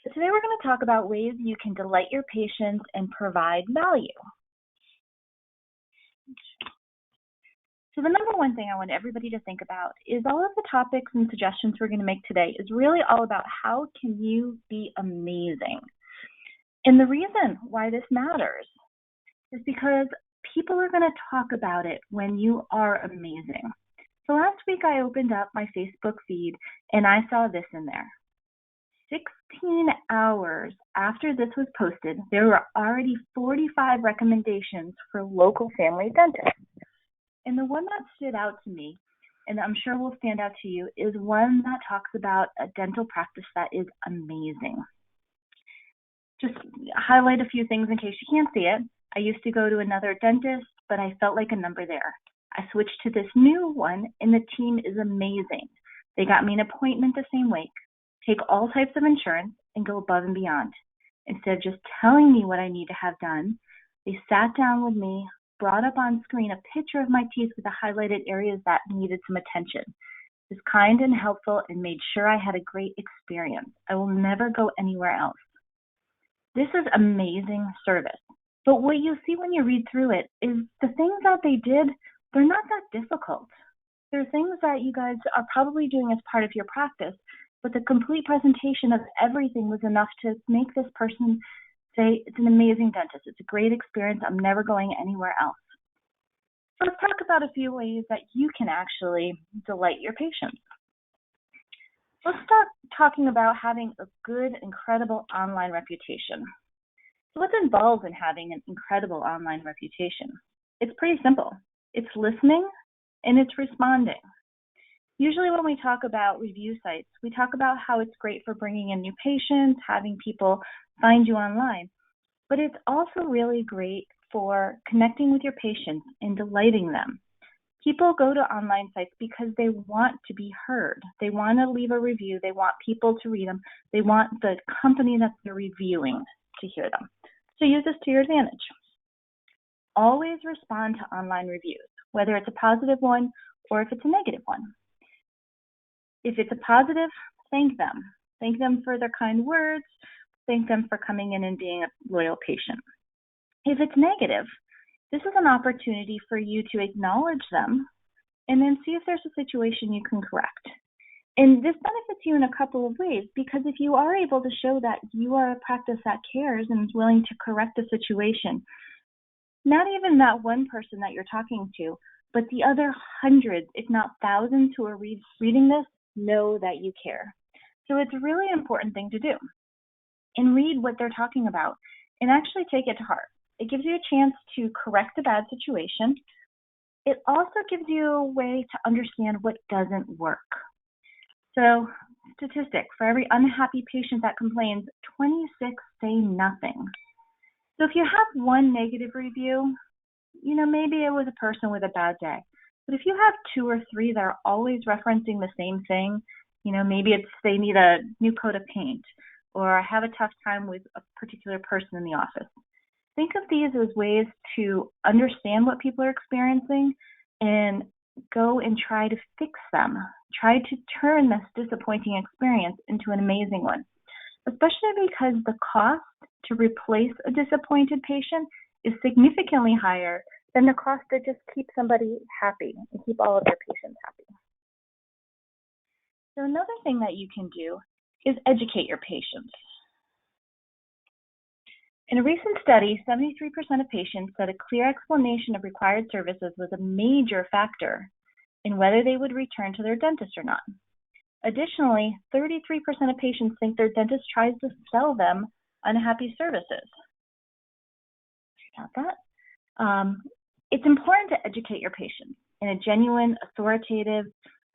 So today we're going to talk about ways you can delight your patients and provide value. So the number one thing I want everybody to think about is all of the topics and suggestions we're going to make today is really all about how can you be amazing. And the reason why this matters is because people are going to talk about it when you are amazing. So last week I opened up my Facebook feed and I saw this in there. 16 hours after this was posted, there were already 45 recommendations for local family dentists. And the one that stood out to me, and I'm sure will stand out to you, is one that talks about a dental practice that is amazing. Just highlight a few things in case you can't see it. I used to go to another dentist, but I felt like a number there. I switched to this new one, and the team is amazing. They got me an appointment the same week, take all types of insurance, and go above and beyond. Instead of just telling me what I need to have done, they sat down with me, brought up on screen a picture of my teeth with the highlighted areas that needed some attention. It was kind and helpful and made sure I had a great experience. I will never go anywhere else. This is amazing service. But what you see when you read through it is the things that they did, they're not that difficult. They're things that you guys are probably doing as part of your practice, but the complete presentation of everything was enough to make this person say, it's an amazing dentist. It's a great experience. I'm never going anywhere else. So let's talk about a few ways that you can actually delight your patients. Let's start talking about having a good, incredible online reputation. So what's involved in having an incredible online reputation? It's pretty simple. It's listening and it's responding. Usually when we talk about review sites, we talk about how it's great for bringing in new patients, having people find you online, but it's also really great for connecting with your patients and delighting them. People go to online sites because they want to be heard. They want to leave a review. They want people to read them. They want the company that they're reviewing to hear them. So use this to your advantage. Always respond to online reviews, whether it's a positive one or if it's a negative one. If it's a positive, thank them. Thank them for their kind words. Thank them for coming in and being a loyal patient. If it's negative, this is an opportunity for you to acknowledge them and then see if there's a situation you can correct. And this benefits you in a couple of ways, because if you are able to show that you are a practice that cares and is willing to correct a situation, not even that one person that you're talking to, but the other hundreds, if not thousands who are reading this, know that you care. So it's a really important thing to do. And read what they're talking about and actually take it to heart. It gives you a chance to correct a bad situation. It also gives you a way to understand what doesn't work. So, statistic, for every unhappy patient that complains, 26 say nothing. So if you have one negative review, maybe it was a person with a bad day. But if you have 2 or 3 that are always referencing the same thing, maybe it's they need a new coat of paint, or I have a tough time with a particular person in the office. Think of these as ways to understand what people are experiencing and go and try to fix them. Try to turn this disappointing experience into an amazing one, especially because the cost to replace a disappointed patient is significantly higher than the cost to just keep somebody happy and keep all of their patients happy. So another thing that you can do is educate your patients. In a recent study, 73% of patients said a clear explanation of required services was a major factor in whether they would return to their dentist or not. Additionally, 33% of patients think their dentist tries to sell them unhappy services. Got that? It's important to educate your patients in a genuine, authoritative,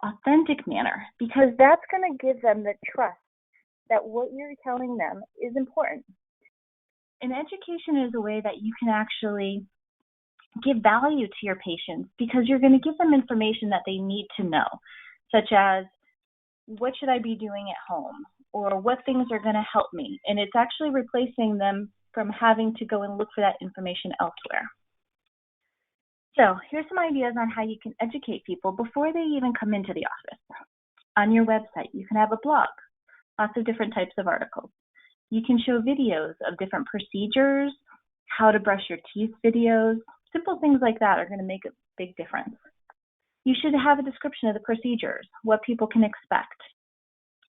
authentic manner, because that's going to give them the trust that what you're telling them is important. And education is a way that you can actually give value to your patients, because you're going to give them information that they need to know, such as what should I be doing at home, or what things are going to help me. And it's actually replacing them from having to go and look for that information elsewhere. So here's some ideas on how you can educate people before they even come into the office. On your website, you can have a blog, lots of different types of articles. You can show videos of different procedures, how to brush your teeth videos. Simple things like that are going to make a big difference. You should have a description of the procedures, what people can expect.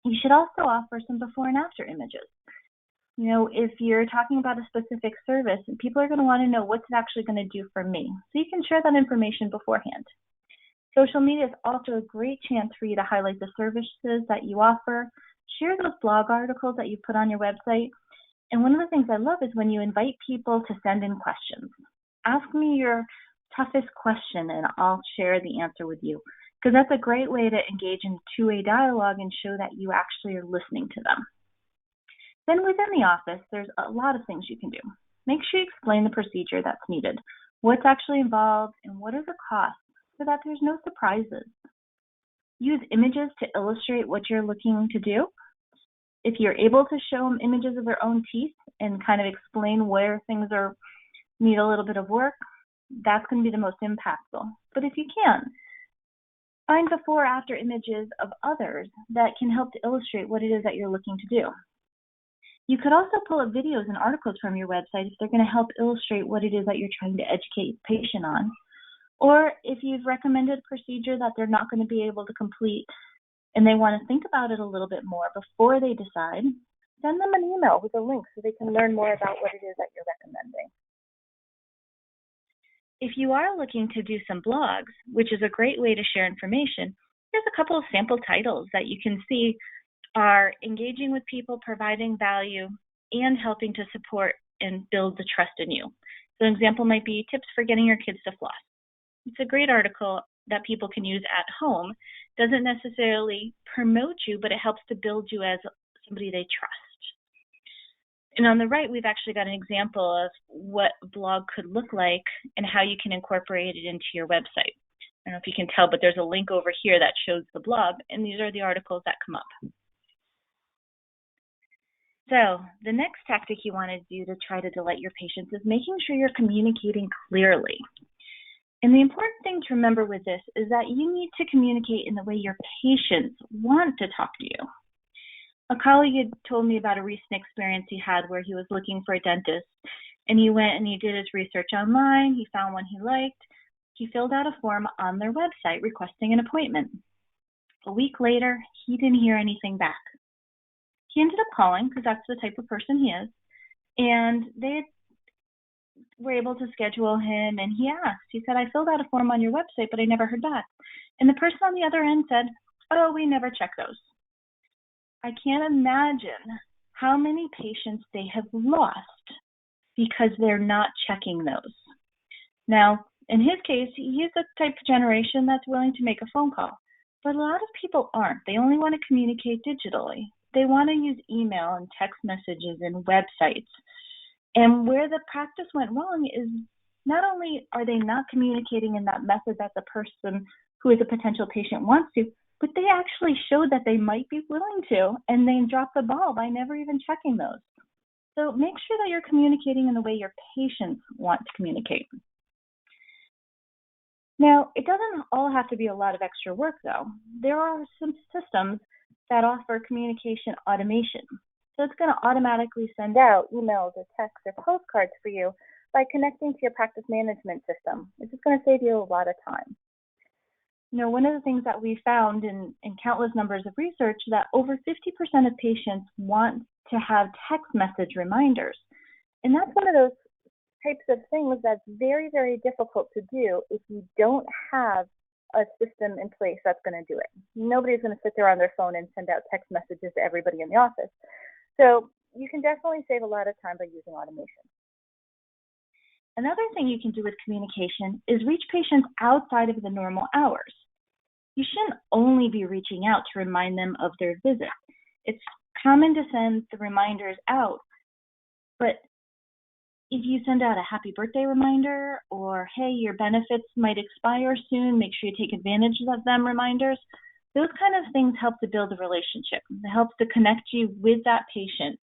You should also offer some before and after images. You know, if you're talking about a specific service, people are going to want to know what's it actually going to do for me. So you can share that information beforehand. Social media is also a great chance for you to highlight the services that you offer. Share those blog articles that you put on your website. And one of the things I love is when you invite people to send in questions. Ask me your toughest question and I'll share the answer with you, because that's a great way to engage in two-way dialogue and show that you actually are listening to them. Then within the office, there's a lot of things you can do. Make sure you explain the procedure that's needed, what's actually involved, and what are the costs, so that there's no surprises. Use images to illustrate what you're looking to do. If you're able to show them images of their own teeth and kind of explain where things need a little bit of work, that's going to be the most impactful. But if you can, find before or after images of others that can help to illustrate what it is that you're looking to do. You could also pull up videos and articles from your website if they're going to help illustrate what it is that you're trying to educate the patient on. Or if you've recommended a procedure that they're not going to be able to complete and they want to think about it a little bit more before they decide, send them an email with a link so they can learn more about what it is that you're recommending. If you are looking to do some blogs, which is a great way to share information, here's a couple of sample titles that you can see are engaging with people, providing value, and helping to support and build the trust in you. So an example might be tips for getting your kids to floss. It's a great article that people can use at home. Doesn't necessarily promote you, but it helps to build you as somebody they trust. And on the right, we've actually got an example of what a blog could look like and how you can incorporate it into your website. I don't know if you can tell, but there's a link over here that shows the blog, and these are the articles that come up. So the next tactic you want to do to try to delight your patients is making sure you're communicating clearly. And the important thing to remember with this is that you need to communicate in the way your patients want to talk to you. A colleague had told me about a recent experience he had where he was looking for a dentist, and he went and he did his research online. He found one he liked. He filled out a form on their website requesting an appointment. A week later, he didn't hear anything back. He ended up calling, because that's the type of person he is, and they were able to schedule him, and he asked. He said, I filled out a form on your website, but I never heard back. And the person on the other end said, oh, we never check those. I can't imagine how many patients they have lost because they're not checking those. Now, in his case, he's the type of generation that's willing to make a phone call, but a lot of people aren't. They only want to communicate digitally. They want to use email and text messages and websites. And where the practice went wrong is not only are they not communicating in that method that the person who is a potential patient wants to, but they actually showed that they might be willing to, and they dropped the ball by never even checking those. So make sure that you're communicating in the way your patients want to communicate. Now, it doesn't all have to be a lot of extra work, though. There are some systems that offer communication automation. So it's going to automatically send out emails or texts or postcards for you by connecting to your practice management system, which is going to save you a lot of time. You know, one of the things that we found in countless numbers of research that over 50% of patients want to have text message reminders. And that's one of those types of things that's very, very difficult to do if you don't have a system in place that's going to do it. Nobody's going to sit there on their phone and send out text messages to everybody in the office. So you can definitely save a lot of time by using automation. Another thing you can do with communication is reach patients outside of the normal hours. You shouldn't only be reaching out to remind them of their visit. It's common to send the reminders out, but if you send out a happy birthday reminder or, hey, your benefits might expire soon, make sure you take advantage of them reminders, those kind of things help to build a relationship. It helps to connect you with that patient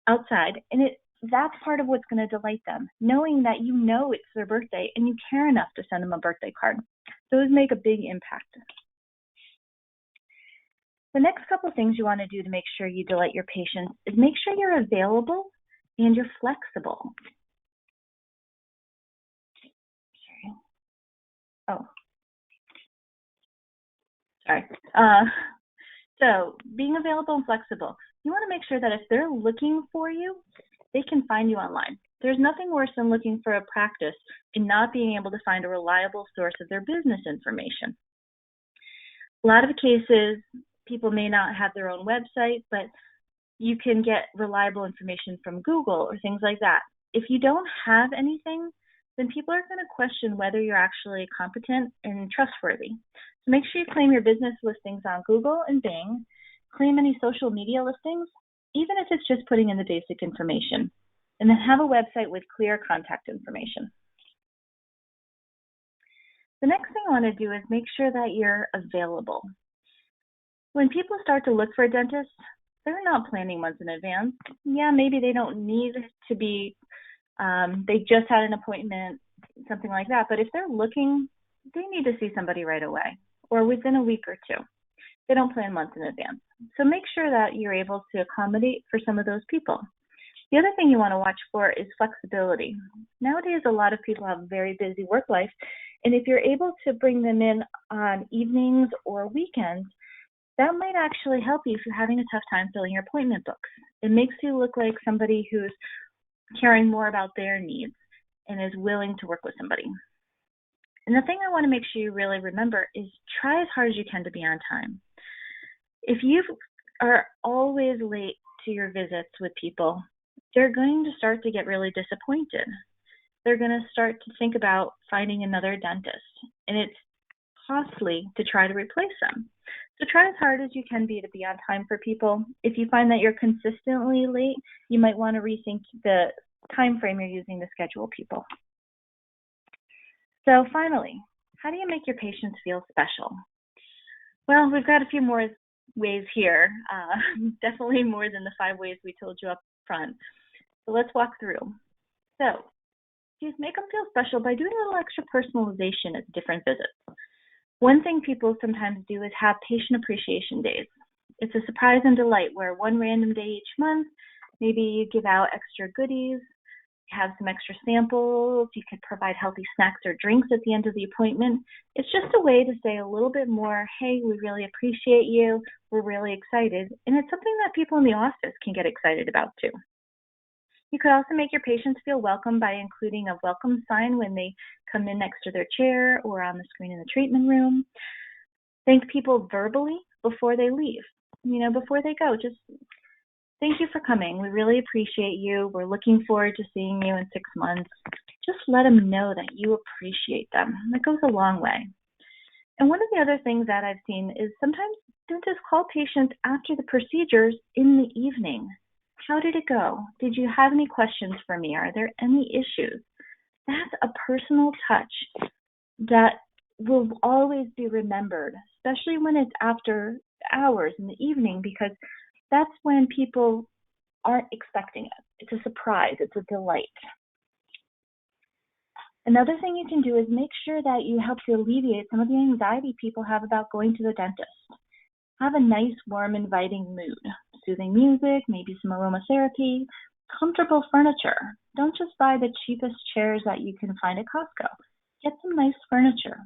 outside, and that's part of what's going to delight them, knowing that you know it's their birthday and you care enough to send them a birthday card. Those make a big impact. The next couple things you want to do to make sure you delight your patients is make sure you're available and you're flexible. Oh, sorry. So being available and flexible, you want to make sure that if they're looking for you, they can find you online. There's nothing worse than looking for a practice and not being able to find a reliable source of their business information. A lot of cases, people may not have their own website, but you can get reliable information from Google or things like that. If you don't have anything, then people are going to question whether you're actually competent and trustworthy. So make sure you claim your business listings on Google and Bing, claim any social media listings, even if it's just putting in the basic information, and then have a website with clear contact information. The next thing I want to do is make sure that you're available. When people start to look for a dentist, they're not planning months in advance. Yeah, maybe they don't need to be, they just had an appointment, something like that. But if they're looking, they need to see somebody right away or within a week or two. They don't plan months in advance. So make sure that you're able to accommodate for some of those people. The other thing you want to watch for is flexibility. Nowadays, a lot of people have a very busy work life, and if you're able to bring them in on evenings or weekends, that might actually help you if you're having a tough time filling your appointment books. It makes you look like somebody who's caring more about their needs and is willing to work with somebody. And the thing I want to make sure you really remember is try as hard as you can to be on time. If you are always late to your visits with people, they're going to start to get really disappointed. They're going to start to think about finding another dentist, and it's costly to try to replace them. So try as hard as you can be to be on time for people. If you find that you're consistently late, you might want to rethink the time frame you're using to schedule people. So finally, how do you make your patients feel special? Well, we've got a few more ways here, definitely more than the 5 ways we told you up front. So let's walk through. So just make them feel special by doing a little extra personalization at different visits. One thing people sometimes do is have patient appreciation days. It's a surprise and delight where one random day each month, maybe you give out extra goodies, have some extra samples, you could provide healthy snacks or drinks at the end of the appointment. It's just a way to say a little bit more, hey, we really appreciate you, we're really excited, and it's something that people in the office can get excited about too. You could also make your patients feel welcome by including a welcome sign when they come in next to their chair or on the screen in the treatment room. Thank people verbally before they leave. Before they go, just thank you for coming. We really appreciate you. We're looking forward to seeing you in 6 months. Just let them know that you appreciate them. That goes a long way. And one of the other things that I've seen is sometimes dentists call patients after the procedures in the evening. How did it go? Did you have any questions for me? Are there any issues? That's a personal touch that will always be remembered, especially when it's after hours in the evening, because that's when people aren't expecting it. It's a surprise. It's a delight. Another thing you can do is make sure that you help to alleviate some of the anxiety people have about going to the dentist. Have a nice, warm, inviting mood. Soothing music, maybe some aromatherapy, comfortable furniture. Don't just buy the cheapest chairs that you can find at Costco. Get some nice furniture.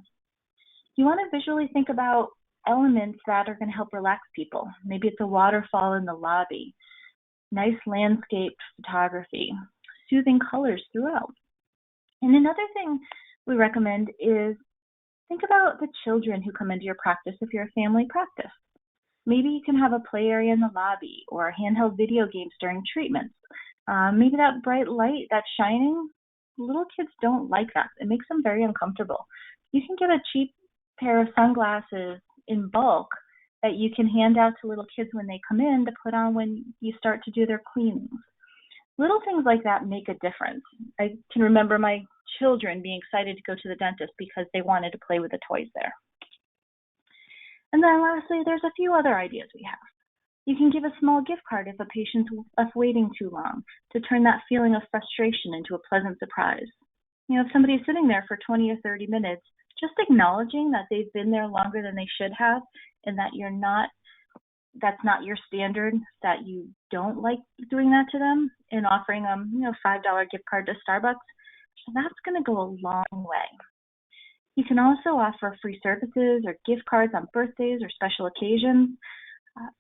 You want to visually think about elements that are going to help relax people. Maybe it's a waterfall in the lobby, nice landscape photography, soothing colors throughout. And another thing we recommend is think about the children who come into your practice if you're a family practice. Maybe you can have a play area in the lobby or handheld video games during treatments. Maybe that bright light that's shining, little kids don't like that. It makes them very uncomfortable. You can get a cheap pair of sunglasses in bulk that you can hand out to little kids when they come in to put on when you start to do their cleanings. Little things like that make a difference. I can remember my children being excited to go to the dentist because they wanted to play with the toys there. And then lastly, there's a few other ideas we have. You can give a small gift card if a patient's left waiting too long to turn that feeling of frustration into a pleasant surprise. If somebody's sitting there for 20 or 30 minutes, just acknowledging that they've been there longer than they should have and that you're not that's not your standard, that you don't like doing that to them and offering them, $5 gift card to Starbucks, that's going to go a long way. You can also offer free services or gift cards on birthdays or special occasions.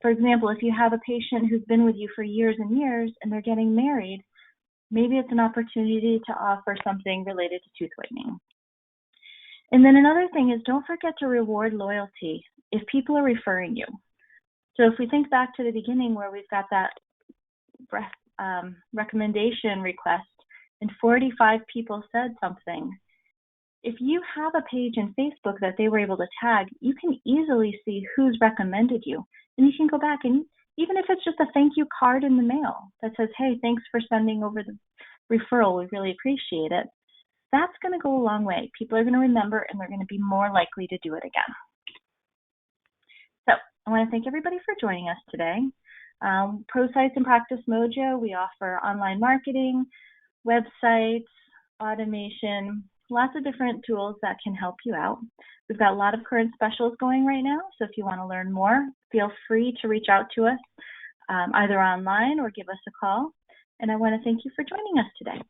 For example, if you have a patient who's been with you for years and years and they're getting married, maybe it's an opportunity to offer something related to tooth whitening. And then another thing is, don't forget to reward loyalty if people are referring you. So if we think back to the beginning where we've got that recommendation request and 45 people said something, if you have a page in Facebook that they were able to tag, you can easily see who's recommended you. And you can go back and even if it's just a thank you card in the mail that says, hey, thanks for sending over the referral, we really appreciate it. That's going to go a long way. People are going to remember and they're going to be more likely to do it again. So I want to thank everybody for joining us today. ProSites and Practice Mojo, we offer online marketing, websites, automation, lots of different tools that can help you out. We've got a lot of current specials going right now, so if you want to learn more, feel free to reach out to us either online or give us a call. And I want to thank you for joining us today.